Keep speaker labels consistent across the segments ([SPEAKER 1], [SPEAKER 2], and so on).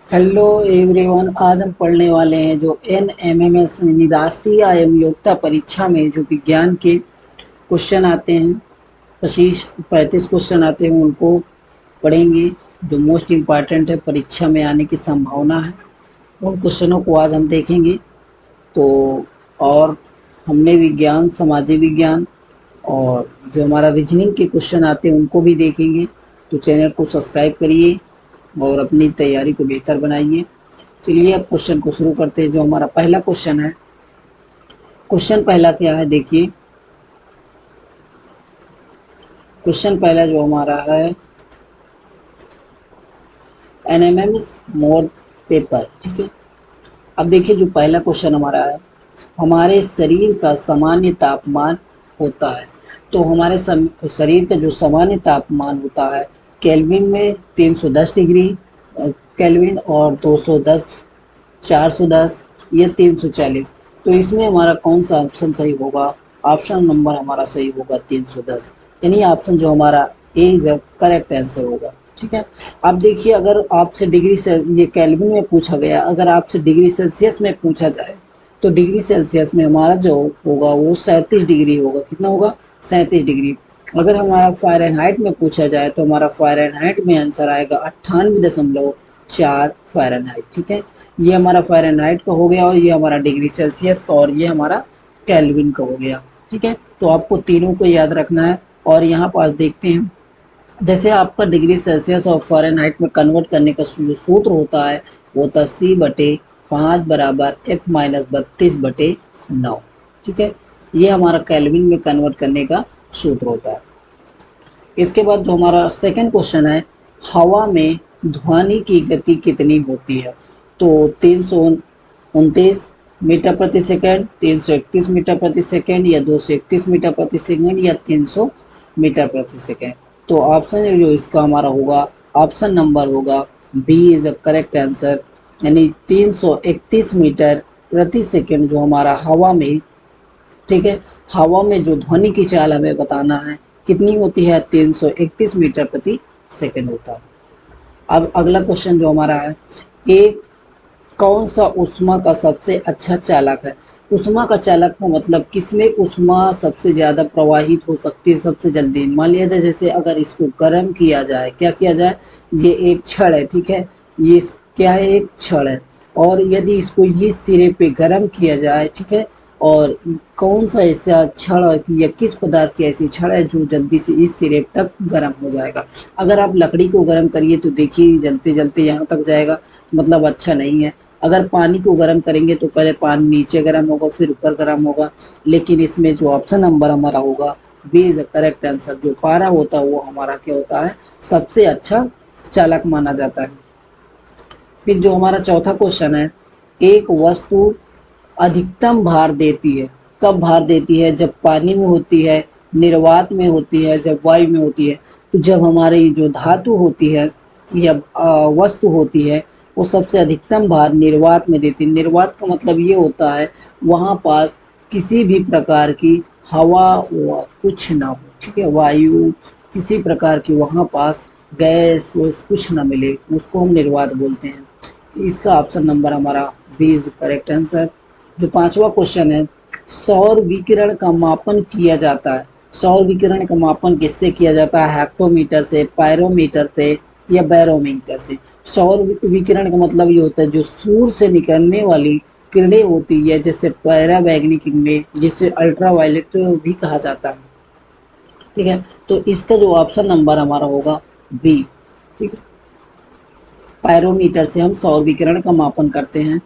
[SPEAKER 1] Hello everyone. आज हम पढ़ने वाले हैं जो NMMS यानी राष्ट्रीय एवं योग्यता परीक्षा में जो विज्ञान के क्वेश्चन आते हैं, 25-35 क्वेश्चन आते हैं, उनको पढ़ेंगे। जो मोस्ट इम्पॉर्टेंट है, परीक्षा में आने की संभावना है, उन क्वेश्चनों को आज हम देखेंगे। तो और हमने विज्ञान, सामाजिक विज्ञान और जो हमारा रीजनिंग के क्वेश्चन आते हैं उनको भी देखेंगे। तो चैनल को सब्सक्राइब करिए और अपनी तैयारी को बेहतर बनाइए। चलिए अब क्वेश्चन को शुरू करते हैं। जो हमारा पहला क्वेश्चन है, क्वेश्चन पहला क्या है देखिए। क्वेश्चन पहला जो हमारा है NMMS मोड पेपर, ठीक है। अब देखिए जो पहला क्वेश्चन हमारा है, हमारे शरीर का सामान्य तापमान होता है। तो हमारे शरीर का जो सामान्य तापमान होता है केल्विन में 310 डिग्री केल्विन और 210, 410 या 340। तो इसमें हमारा कौन सा ऑप्शन सही होगा? ऑप्शन नंबर हमारा सही होगा 310, यानी ऑप्शन जो हमारा ए इज करेक्ट आंसर होगा, ठीक है। अब देखिए, अगर आपसे डिग्री से ये केल्विन में पूछा गया, अगर आपसे डिग्री सेल्सियस में पूछा जाए तो डिग्री सेल्सियस में हमारा जो होगा वो 37 डिग्री होगा। कितना होगा? 37 डिग्री। अगर हमारा फ़ारेनहाइट में पूछा जाए तो हमारा फ़ारेनहाइट में आंसर आएगा 98.4 फ़ारेनहाइट, ठीक है। ये हमारा फ़ारेनहाइट का हो गया और ये हमारा डिग्री सेल्सियस का और ये हमारा केल्विन का हो गया, ठीक है। तो आपको तीनों को याद रखना है। और यहाँ पास देखते हैं, जैसे आपका डिग्री सेल्सियस और फ़ारेनहाइट में कन्वर्ट करने का जो सूत्र होता है वो होता है C/5 बराबर F-32/9, ठीक है। ये हमारा केल्विन में कन्वर्ट करने का सूत्र होता है। इसके बाद जो हमारा सेकंड क्वेश्चन है, हवा में ध्वनि की गति कितनी होती है? तो 329 मीटर प्रति सेकंड, 331 मीटर प्रति सेकंड या 231 मीटर प्रति सेकंड या 300 मीटर प्रति सेकंड। तो ऑप्शन जो इसका हमारा होगा, ऑप्शन नंबर होगा b is a correct answer, यानी 331 मीटर प्रति सेकंड जो हमारा हवा में, ठीक है, हवा में जो ध्वनि की चाल हमें बताना है कितनी होती है, 331 मीटर प्रति सेकंड होता है। अब अगला क्वेश्चन जो हमारा है, एक कौन सा ऊष्मा का सबसे अच्छा चालक है? ऊष्मा का चालक का मतलब किसमें ऊष्मा सबसे ज़्यादा प्रवाहित हो सकती है सबसे जल्दी? मान लिया जाए जैसे अगर इसको गर्म किया जाए, क्या किया जाए, ये एक छड़ है, ठीक है, ये क्या है, एक छड़ है। और यदि इसको ये सिरे पे गर्म किया जाए, ठीक है, और कौन सा ऐसा छड़ या किस पदार्थ की ऐसी छड़ है जो जल्दी से इस सिरे तक गर्म हो जाएगा? अगर आप लकड़ी को गर्म करिए तो देखिए जलते जलते यहाँ तक जाएगा, मतलब अच्छा नहीं है। अगर पानी को गर्म करेंगे तो पहले पानी नीचे गर्म होगा फिर ऊपर गर्म होगा। लेकिन इसमें जो ऑप्शन नंबर हमारा होगा b is the correct answer. जो पारा होता है वो हमारा क्या होता है, सबसे अच्छा चालक माना जाता है। फिर जो हमारा चौथा क्वेश्चन है, एक वस्तु अधिकतम भार देती है, कब भार देती है? जब पानी में होती है, निर्वात में होती है, जब वायु में होती है। तो जब हमारी जो धातु होती है या वस्तु होती है वो सबसे अधिकतम भार निर्वात में देती है। निर्वात का मतलब ये होता है वहाँ पास किसी भी प्रकार की हवा व कुछ ना हो, ठीक है, वायु किसी प्रकार की वहाँ पास गैस वैस कुछ ना मिले, उसको हम निर्वात बोलते हैं। इसका ऑप्शन नंबर हमारा बी इज करेक्ट आंसर। जो पांचवा क्वेश्चन है, सौर विकिरण का मापन किया जाता है। सौर विकिरण का मापन किससे किया जाता है? हेक्टोमीटर से, पायरोमीटर से या बैरोमीटर से। सौर विकिरण का मतलब ये होता है जो सूर्य से निकलने वाली किरणें होती है, जैसे पराबैंगनी किरणें, जिसे अल्ट्रावायलेट भी कहा जाता है, ठीक है। तो इसका जो ऑप्शन नंबर हमारा होगा बी, ठीक है। पायरोमीटर से हम सौर विकिरण का मापन करते हैं।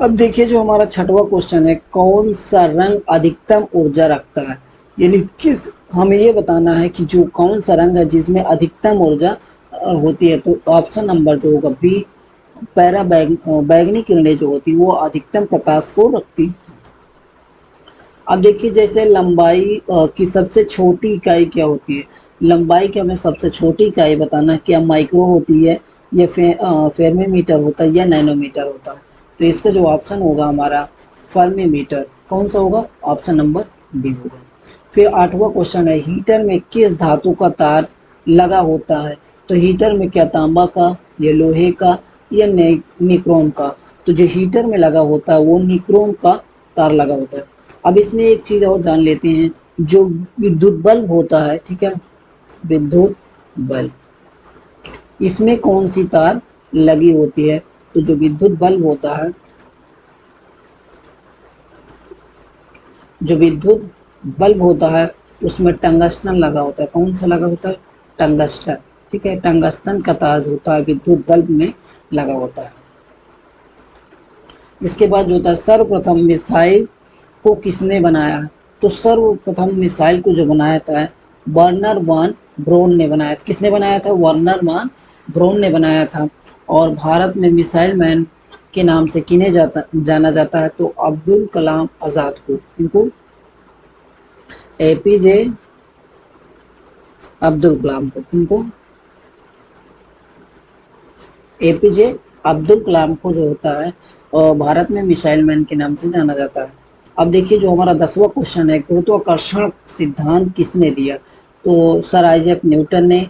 [SPEAKER 1] अब देखिए जो हमारा छठवां क्वेश्चन है, कौन सा रंग अधिकतम ऊर्जा रखता है? यानी किस, हमें ये बताना है कि जो कौन सा रंग है जिसमें अधिकतम ऊर्जा होती है। तो ऑप्शन नंबर जो होगा बी, बैगनी किरणें जो होती है वो अधिकतम प्रकाश को रखती। अब देखिए जैसे लंबाई की सबसे छोटी इकाई क्या होती है? लंबाई की हमें सबसे छोटी इकाई बताना है, क्या माइक्रो होती है या फेरमीमीटर होता है या नैनोमीटर होता है? तो इसका जो ऑप्शन होगा हमारा फर्मीमीटर, कौन सा होगा? ऑप्शन नंबर बी होगा। फिर आठवां क्वेश्चन है, हीटर में किस धातु का तार लगा होता है? तो हीटर में क्या तांबा का या लोहे का या निक्रोम का। तो जो हीटर में लगा होता है वो निक्रोम का तार लगा होता है। अब इसमें एक चीज़ और जान लेते हैं, जो विद्युत बल्ब होता है, ठीक है, विद्युत बल्ब, इसमें कौन सी तार लगी होती है? तो जो विद्युत बल्ब होता है, जो विद्युत बल्ब होता है उसमें टंगस्टन लगा होता है। कौन सा लगा होता है? टंगस्टन, ठीक है, टंगस्टन का तार जो होता है विद्युत बल्ब में लगा होता है। इसके बाद जो होता है, सर्वप्रथम मिसाइल को किसने बनाया है? तो सर्वप्रथम मिसाइल को जो बनाया था वर्नर वान ब्रोन ने बनाया था। किसने बनाया था? वर्नर वान ब्रोन ने बनाया था। और भारत में मिसाइल मैन के नाम से किन्हें जाना जाता है? तो अब्दुल कलाम आज़ाद को। इनको एपीजे अब्दुल कलाम को। इनको एपीजे अब्दुल कलाम को जो होता है और भारत में मिसाइल मैन के नाम से जाना जाता है। अब देखिए जो हमारा 10वां क्वेश्चन है, गुरुत्वाकर्षण सिद्धांत किसने दिया? तो सर आइजैक न्यूटन ने,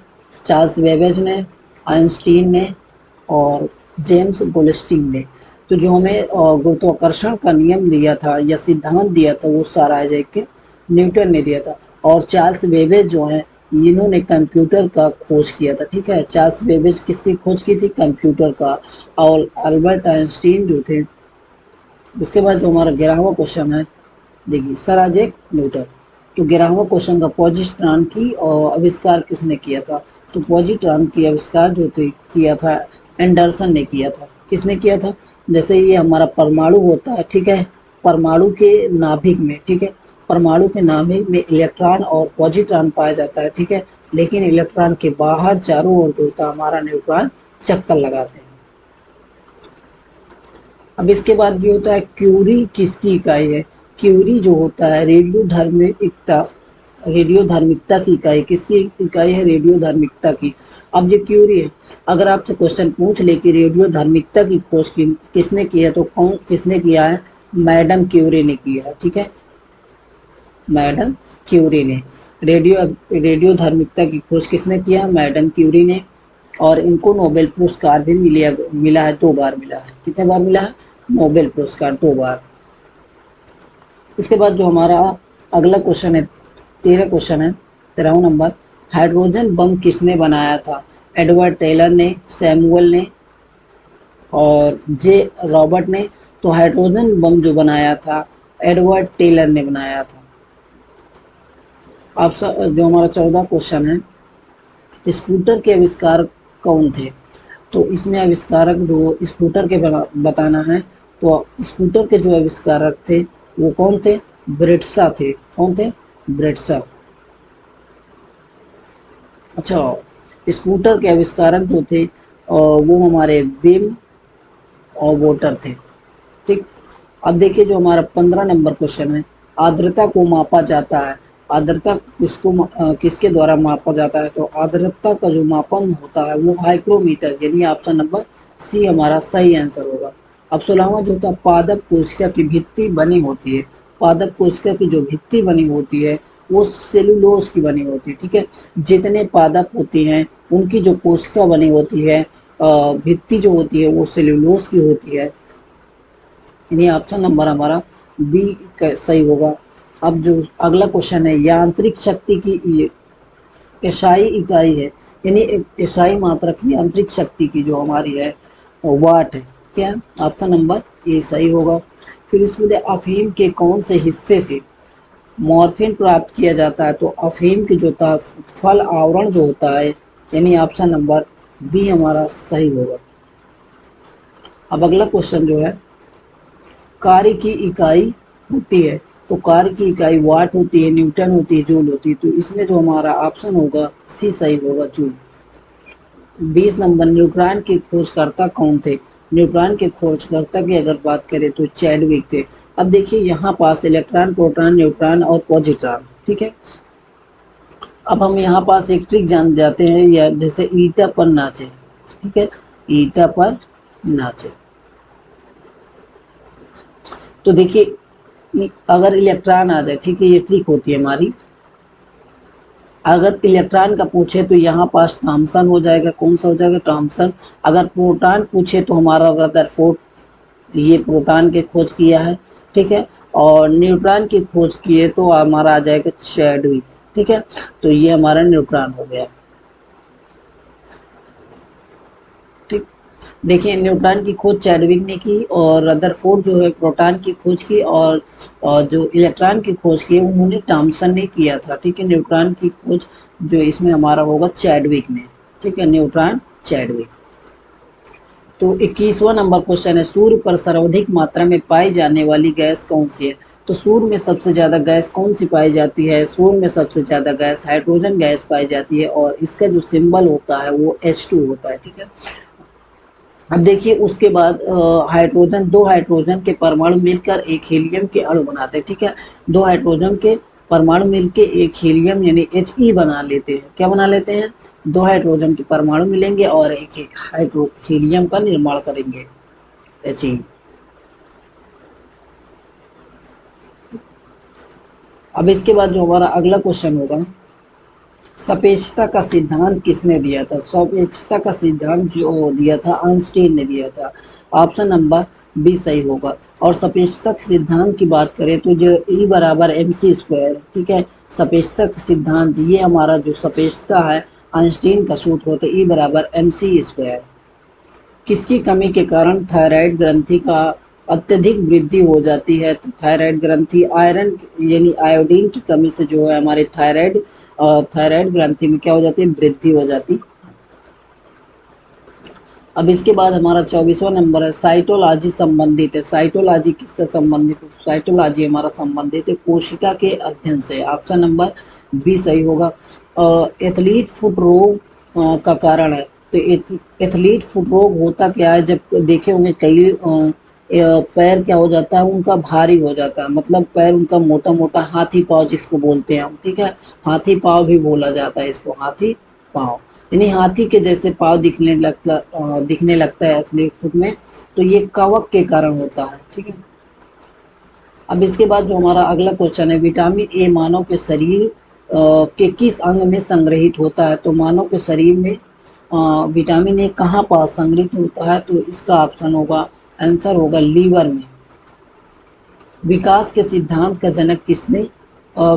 [SPEAKER 1] चार्ल्स बेबेज ने, आइंस्टीन ने और जेम्स गोल्डस्टीन ने। तो जो हमें गुरुत्वाकर्षण का नियम दिया था या सिद्धांत दिया था वो सर आइजैक न्यूटन ने दिया था। और चार्ल्स बेबेज जो है इन्होंने कंप्यूटर का खोज किया था, ठीक है। चार्ल्स बेबेज किसकी खोज की थी? कंप्यूटर का। और अल्बर्ट आइंस्टीन जो थे। इसके बाद जो हमारा 11वां क्वेश्चन है, देखिए सर आइजैक न्यूटन। तो 11वां क्वेश्चन का पॉजिट्रॉन की आविष्कार किसने किया था? तो पॉजिट्रॉन की आविष्कार जो थे किया था एंडरसन ने किया था। किसने किया था? जैसे ये हमारा परमाणु होता है, ठीक है, परमाणु के नाभिक में, ठीक है, परमाणु के नाभिक में इलेक्ट्रॉन और पॉजिट्रॉन पाया जाता है, ठीक है, लेकिन इलेक्ट्रॉन के बाहर चारों ओर जो होता है हमारा न्यूट्रॉन चक्कर लगाते हैं। अब इसके बाद जो होता है क्यूरी किसकी इकाई है? क्यूरी जो होता है रेडियो धार्मिकता की इकाई। किसकी इकाई है? रेडियो धार्मिकता की। अब जो क्यूरी है, अगर आपसे क्वेश्चन पूछ ले कि रेडियो धार्मिकता की खोज किसने की है, तो कौन किसने किया है? मैडम क्यूरी ने किया है, ठीक है, मैडम क्यूरी ने। रेडियो धार्मिकता की खोज किसने किया? मैडम क्यूरी ने। और इनको नोबेल पुरस्कार भी मिला है, 2 बार मिला है। कितने बार मिला है? नोबेल पुरस्कार 2 बार। इसके बाद जो हमारा अगला क्वेश्चन है, 13 क्वेश्चन है, 13वां नंबर, हाइड्रोजन बम किसने बनाया था? एडवर्ड टेलर ने, सैमुअल ने और जे रॉबर्ट ने। तो हाइड्रोजन बम जो बनाया था एडवर्ड टेलर ने बनाया था। अब जो हमारा 14 क्वेश्चन है, स्कूटर के आविष्कार कौन थे? तो इसमें आविष्कारक जो स्कूटर के बताना है, तो स्कूटर के जो आविष्कारक थे वो कौन थे? ब्रिट्सा थे। कौन थे? ब्रिट्सा। अच्छा, स्कूटर के आविष्कारक जो थे वो हमारे विम और वोटर थे, ठीक। अब देखिए जो हमारा 15 नंबर क्वेश्चन है, आर्द्रता को मापा जाता है। आर्द्रता किसके द्वारा मापा जाता है? तो आर्द्रता का जो मापन होता है वो हाइग्रोमीटर, यानी ऑप्शन नंबर सी हमारा सही आंसर होगा। अब 16वां जो होता है, पादप कोशिका की भित्ति बनी होती है। पादप कोशिका की जो भित्ति बनी होती है वो सेलुलोज की बनी होती है, ठीक है। जितने पादप होती हैं उनकी जो कोशिका बनी होती है, भित्ति जो होती है वो सेलुलोज की होती है, यानी ऑप्शन नंबर हमारा बी सही होगा। अब जो अगला क्वेश्चन है, यांत्रिक शक्ति की एसआई इकाई है, यानी एसआई मात्रक यांत्रिक शक्ति की जो हमारी है वाट है। क्या? ऑप्शन नंबर ए सही होगा। फिर इसमें अफीम के कौन से हिस्से से मॉर्फिन प्राप्त किया जाता है? तो अफीम की जो फल आवरण जो होता है, यानी ऑप्शन नंबर बी हमारा सही होगा। अब अगला क्वेश्चन जो है, कार्य की इकाई होती है। तो कार्य की इकाई वाट होती है, न्यूटन होती है, जूल होती है। तो इसमें जो हमारा ऑप्शन होगा सी सही होगा, जूल। 20 नंबर, न्यूट्रॉन के खोजकर्ता कौन थे? न्यूट्रॉन के खोजकर्ता की अगर बात करें तो चैडविक थे। अब देखिए यहाँ पास इलेक्ट्रॉन, प्रोटॉन, न्यूट्रॉन और पॉजिट्रॉन, ठीक है। अब हम यहाँ पास एक ट्रिक जान जाते हैं, या जैसे ईटा पर नाचे, ठीक है, ईटा पर नाचे। तो देखिए अगर इलेक्ट्रॉन आ जाए, ठीक है, ये ट्रिक होती है हमारी। अगर इलेक्ट्रॉन का पूछे तो यहाँ पास थॉमसन हो जाएगा, कौन सा हो जाएगा, थॉमसन। अगर प्रोटॉन पूछे तो हमारा रदरफोर्ड, ये प्रोटॉन के खोज किया है, ठीक है। और न्यूट्रॉन की खोज किए तो हमारा आ जाएगा चैडविक, ठीक है। तो ये हमारा न्यूट्रॉन हो गया, ठीक। देखिए न्यूट्रॉन की खोज चैडविक ने की और रदरफोर्ड जो है प्रोटॉन की खोज की, और जो इलेक्ट्रॉन की खोज की उन्होंने थॉमसन ने किया था, ठीक है। न्यूट्रॉन की खोज जो इसमें हमारा होगा चैडविक ने, ठीक है, न्यूट्रॉन चैडविक। तो 21वां नंबर क्वेश्चन है, सूर्य पर सर्वाधिक मात्रा में पाई जाने वाली गैस कौन सी है। तो सूर्य में सबसे ज़्यादा गैस कौन सी पाई जाती है, सूर्य में सबसे ज़्यादा गैस हाइड्रोजन गैस पाई जाती है, और इसका जो सिंबल होता है वो H2 होता है, ठीक है। अब देखिए उसके बाद हाइड्रोजन, दो हाइड्रोजन के परमाणु मिलकर एक हीलियम के अणु बनाते हैं, ठीक है। दो हाइड्रोजन के परमाणु मिलकर एक हीलियम यानी He बना लेते हैं, क्या बना लेते हैं, दो हाइड्रोजन के परमाणु मिलेंगे और एक हीलियम का निर्माण करेंगे, He। अब इसके बाद जो हमारा अगला क्वेश्चन होगा, सापेक्षता का सिद्धांत किसने दिया था। सापेक्षता का सिद्धांत जो दिया था आइंस्टीन ने दिया था। ऑप्शन नंबर बी सही होगा। और सापेक्षता के सिद्धांत की बात करें तो जो E बराबर mc², ठीक है। सापेक्षता का सिद्धांत, ये हमारा जो सापेक्षता है आइंस्टीन का सूत्र होता है E बराबर mc²। किसकी कमी के कारण थायराइड ग्रंथि का अत्यधिक वृद्धि हो जाती है। तो थायराइड ग्रंथि आयरन यानी आयोडीन की कमी से जो है हमारे थायराइड ग्रंथि में क्या हो जाती है, वृद्धि हो जाती। अब इसके बाद हमारा 24वां नंबर है, साइटोलॉजी संबंधित है। साइटोलॉजी किससे संबंधित है, साइटोलॉजी हमारा संबंधित है कोशिका के अध्ययन से। ऑप्शन नंबर बी सही होगा। एथलीट फुट रोग का कारण है। तो एथलीट फुट रोग होता क्या है, जब देखे होंगे कई पैर क्या हो जाता है उनका भारी हो जाता है, मतलब पैर उनका मोटा मोटा, हाथी पाँव जिसको बोलते हैं हम, ठीक है। हाथी पाँव भी बोला जाता है इसको, हाथी पाँव, यानी हाथी के जैसे पाँव दिखने लगता है एथलीट फुट में। तो ये कवक के कारण होता है, ठीक है। अब इसके बाद जो हमारा अगला क्वेश्चन है, विटामिन ए मानव के शरीर के किस अंग में संग्रहित होता है। तो मानव के शरीर में विटामिन ए कहाँ पर संग्रहित होता है, तो इसका ऑप्शन होगा, आंसर होगा लीवर में। विकास के सिद्धांत का जनक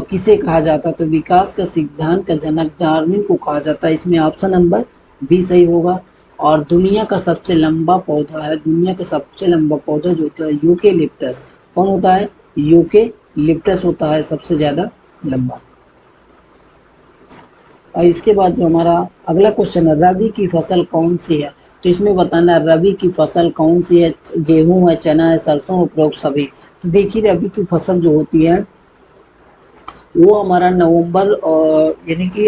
[SPEAKER 1] किसे कहा जाता है। तो विकास का सिद्धांत का जनक डार्विन को कहा जाता है, इसमें ऑप्शन नंबर बी सही होगा। और दुनिया का सबसे लंबा पौधा है, दुनिया का सबसे लंबा पौधा जो होता है यूकेलिप्टस, कौन होता है, यूकेलिप्टस होता है सबसे ज़्यादा लंबा। और इसके बाद जो हमारा अगला क्वेश्चन है, रबी की फसल कौन सी है। तो इसमें बताना है रबी की फसल कौन सी है, गेहूं है, चना है, सरसों, उपरोक्त सभी। तो देखिए रबी की फसल जो होती है वो हमारा नवंबर यानी कि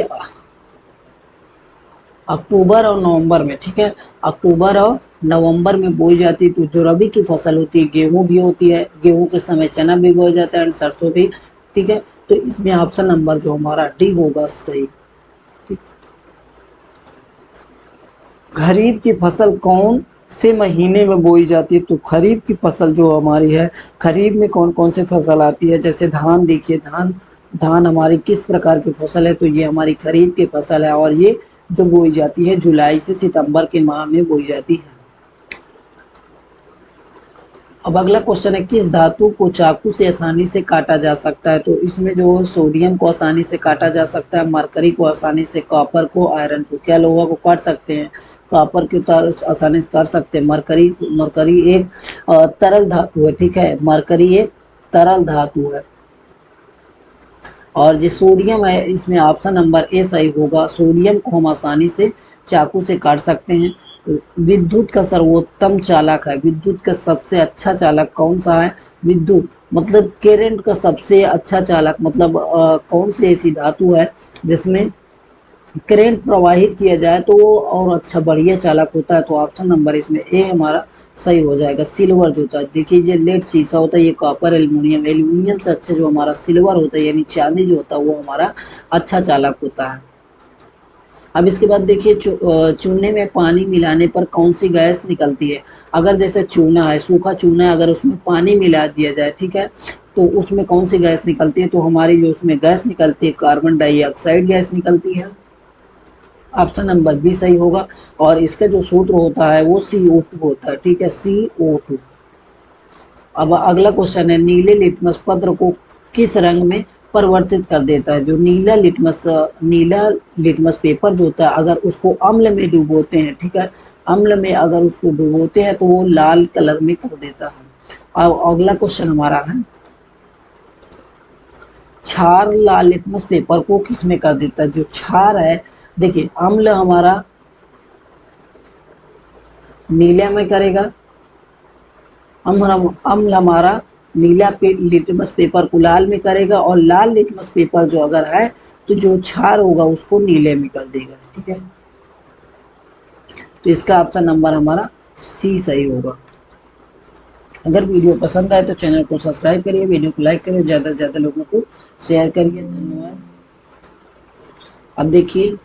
[SPEAKER 1] अक्टूबर और नवंबर में, ठीक है, अक्टूबर और नवंबर में बोई जाती है। तो जो रबी की फसल होती है गेहूं भी होती है, गेहूं के समय चना भी बोया जाता है और सरसों भी, ठीक है। तो इसमें ऑप्शन नंबर जो हमारा डी होगा सही। खरीफ की फसल कौन से महीने में बोई जाती है। तो खरीफ की फसल जो हमारी है, खरीफ में कौन कौन से फसल आती है, जैसे धान, देखिए धान हमारी किस प्रकार की फसल है, तो ये हमारी खरीफ की फसल है और ये जो बोई जाती है जुलाई से सितंबर के माह में बोई जाती है। अब अगला क्वेश्चन है, किस धातु को चाकू से आसानी से काटा जा सकता है। तो इसमें जो सोडियम को आसानी से काटा जा सकता है, मरकरी को आसानी से, कॉपर को, आयरन को, क्या लोहा को काट सकते हैं, कॉपर की आसानी से काट सकते हैं। मरकरी एक तरल धातु है, ठीक है, मरकरी एक तरल धातु है। और जो सोडियम है इसमें ऑप्शन नंबर ए सही होगा, सोडियम को हम आसानी से चाकू से काट सकते हैं। विद्युत का सर्वोत्तम चालक है, विद्युत का सबसे अच्छा चालक कौन सा है, विद्युत मतलब करंट का सबसे अच्छा चालक, मतलब कौन सी ऐसी धातु है जिसमें करंट प्रवाहित किया जाए तो वो और अच्छा बढ़िया चालक होता है। तो ऑप्शन नंबर इसमें ए हमारा सही हो जाएगा, सिल्वर जो होता है। देखिए ये लेड शीशा होता है, ये कॉपर, एल्यूमिनियम से अच्छा जो हमारा सिल्वर होता है यानी चांदी जो होता है वो हमारा अच्छा चालक होता है। अब इसके बाद देखिए चूने में पानी मिलाने पर कौन सी गैस निकलती है। अगर जैसे चूना है, सूखा चूना है, अगर उसमें पानी मिला दिया जाए, ठीक है, तो उसमें कौन सी गैस निकलती है? तो हमारी जो उसमें गैस निकलती है कार्बन डाइऑक्साइड गैस निकलती है। ऑप्शन नंबर बी सही होगा। और इसका जो सूत्र होता है वो CO2 होता है, ठीक है, CO2। अब अगला क्वेश्चन है, नीले लिटमस पत्र को किस रंग में परिवर्तित कर देता है? जो नीला लिटमस पेपर जो होता है, अगर उसको अम्ल में डुबोते हैं, ठीक है, अम्ल में अगर उसको डुबोते हैं तो वो लाल कलर में कर देता है। अब अगला क्वेश्चन हमारा है, क्षार लाल लिटमस पेपर को किस में कर देता है? जो क्षार है, देखिए अम्ल हमारा नीले में करेगा, अम्ल हमारा लिटमस पेपर को लाल में करेगा, और लाल लिटमस पेपर जो अगर है तो जो क्षार होगा उसको नीले में कर देगा, ठीक है। तो इसका ऑप्शन नंबर हमारा सी सही होगा। अगर वीडियो पसंद आए तो चैनल को सब्सक्राइब करिए, वीडियो को लाइक करिए, ज़्यादा से ज़्यादा लोगों को शेयर करिए। धन्यवाद। अब देखिए